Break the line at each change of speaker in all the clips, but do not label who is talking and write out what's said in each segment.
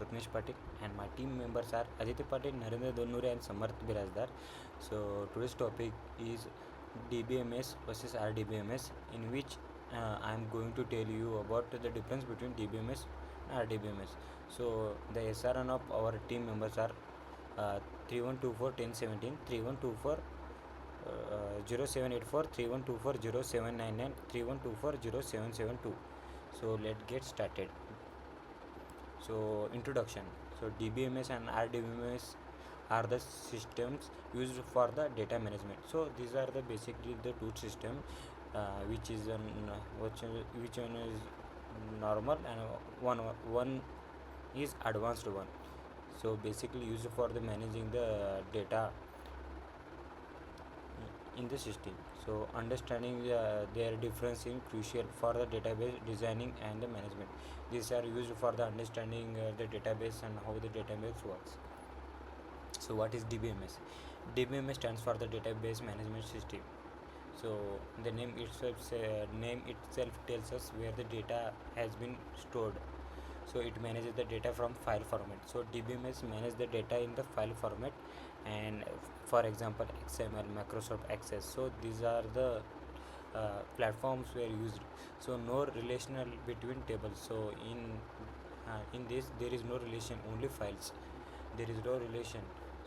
Pratmesh Patil, and my team members are Aditya Patil, Narendra Donnure, and Samarth Birajdar. So today's topic is DBMS versus RDBMS, in which I am going to tell you about the difference between DBMS and RDBMS. So the SRN of our team members are 3124 1017, 3124 0784, 3124 0799, 3124 0772. So let's get started. So introduction. So DBMS and RDBMS are the systems used for the data management. So these are the basically the two systems, which one is normal and one is advanced one. So basically used for the managing the data in the system. So understanding their difference is crucial for the database designing and the management. These are used for the understanding the database and how the database works. So what is DBMS? DBMS stands for the database management system. So the name itself tells us where the data has been stored. So it manages the data from file format. So DBMS manages the data in the file format, and for example XML, Microsoft Access. So these are the platforms were used. So no relational between tables. So in this there is no relation, only files. There is no relation.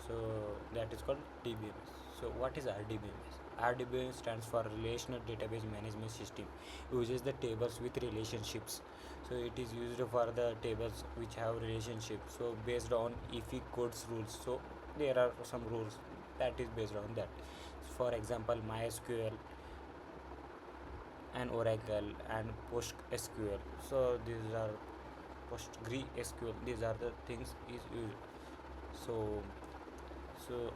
So that is called DBMS. So what is RDBMS? RDBMS stands for Relational Database Management System. Uses the tables with relationships. So it is used for the tables which have relationships. So based on IFI codes rules. So there are some rules that is based on that. For example, MySQL and Oracle and PostgreSQL. So these are PostgreSQL. These are the things is used. So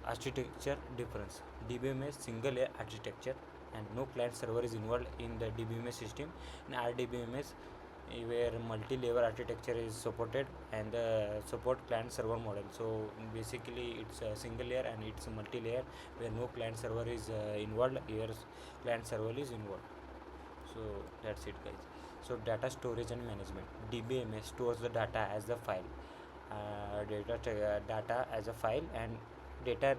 architecture difference. DBMS single layer architecture and no client server is involved in the DBMS system. In RDBMS, where multi-layer architecture is supported and the support client server model. So basically it's a single layer and it's a multi-layer where no client server is involved. Here client server is involved. So that's it, guys. So data storage and management. DBMS stores the data as a file, data as a file, and data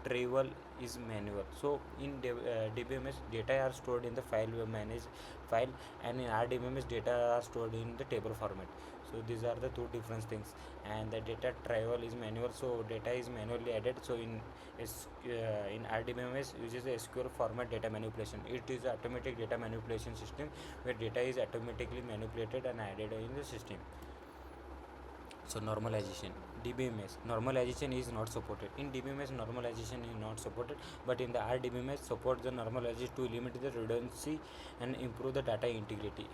retrieval is manual. So in DBMS data are stored in the managed file, and in RDBMS data are stored in the table format. So these are the two different things, and the data retrieval is manual. So data is manually added. So in RDBMS uses the SQL format data manipulation. It is automatic data manipulation system where data is automatically manipulated and added in the system. So normalization. DBMS normalization is not supported. In DBMS normalization is not supported, but in the RDBMS support the normalization to limit the redundancy and improve the data integrity.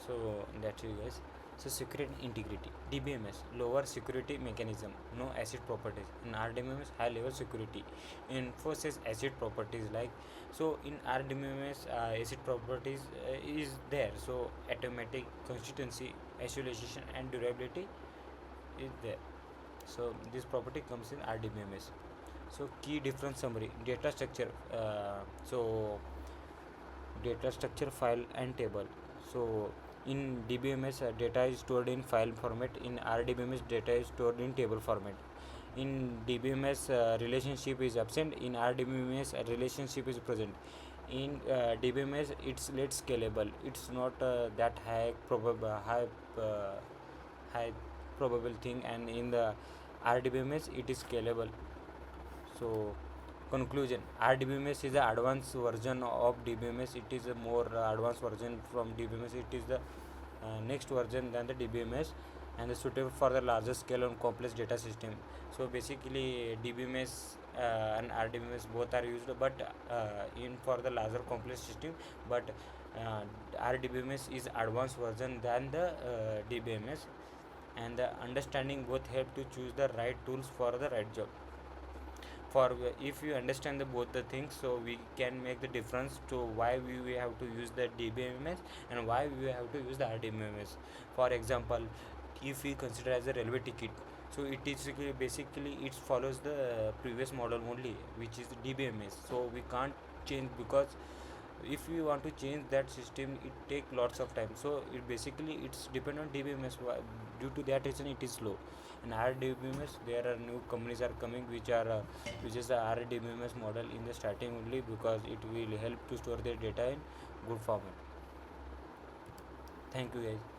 So that's it, guys. So security integrity. DBMS lower security mechanism, no ACID properties. In RDBMS high level security, enforces ACID properties like. So in RDBMS ACID properties is there. So automatic, consistency, isolation and durability is there. So this property comes in RDBMS. So key difference summary. Data structure. Data structure, file and table. So in DBMS data is stored in file format. In RDBMS data is stored in table format. In DBMS relationship is absent. In RDBMS relationship is present. In DBMS it's less scalable. It's not that high probable thing, and in the RDBMS it is scalable. So conclusion. RDBMS is the advanced version of DBMS. It is a more advanced version from DBMS. It is the next version than the DBMS, and is suitable for the larger scale and complex data system. So basically DBMS and RDBMS both are used, but in for the larger complex system, but RDBMS is advanced version than the DBMS, and the understanding both help to choose the right tools for the right job. For if you understand both the things, so we can make the difference to why we have to use the DBMS and why we have to use the RDBMS. For example, if we consider as a railway ticket, so it is basically it follows the previous model only, which is DBMS. So we can't change, because if we want to change that system it take lots of time. So it basically it's depend on DBMS, due to that reason it is slow. In RDBMS there are new companies are coming which is the RDBMS model in the starting only, because it will help to store the data in good format. Thank you guys.